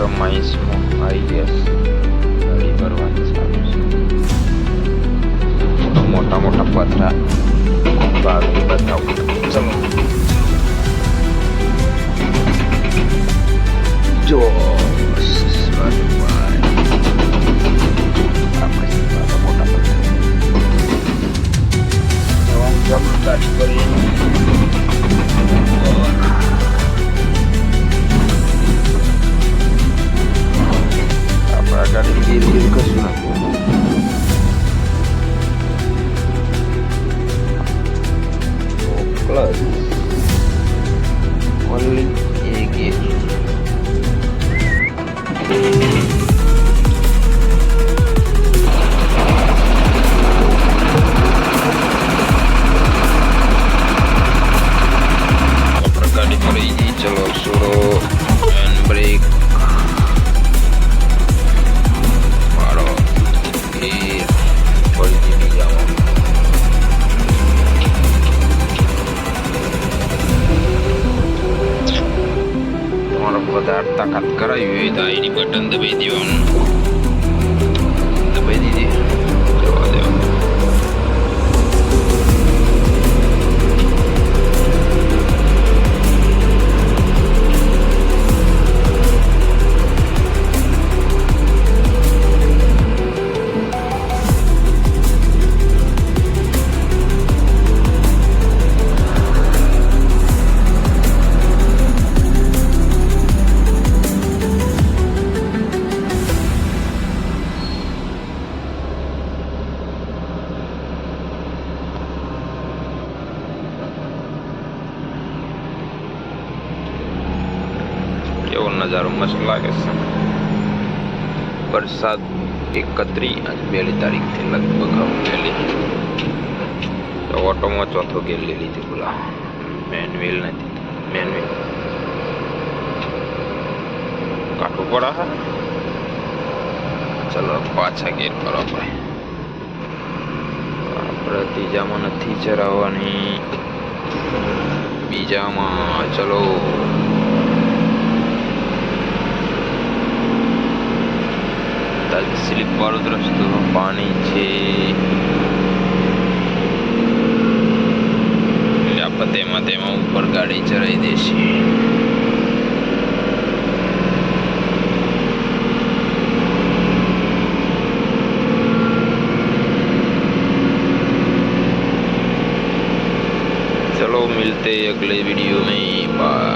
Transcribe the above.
કમ્પ્રોમાઇઝમાં આવી ગયા છે. ગાડી ભરવાની ચાલુ છે. મોટા મોટા પથરા ભાગે બતાવું. ચલો જો મોટા પથરા ગાડી ભરી ગાડી ગીર કશું નથી. પ્લસ ઓનલી એ ગેર. ગાડી પડી ગઈ. ચલો સુરો એન્ડ બ્રેક વધારે તાકાત કરાવી હોય તો આઈડી બટન દબાઈ દેવાનું. દબાઈ દીધી. જવા દેવાનું. કેવો નજારો મસ્ત લાગે છે. વરસાદ 31 આજ 2 તારીખથી લગભગ પહેલી તો ઓટોમાં ચોથો ગેર લઈ લીધી. બોલા મેન્યુઅલ નથી. મેન્યુઅલ કાઢવું પડે હા. ચલો પાછા ગેર કરો. આપણે ત્રીજામાં નથી ચરાવવાની, બીજામાં. ચલો સ્લીપ વાળો રસ્તો, પાણી છે એટલે આપણે તેમાં ઉપર ગાડી ચરાવી દેશે. चलो मिलते अगले वीडियो में. बाय.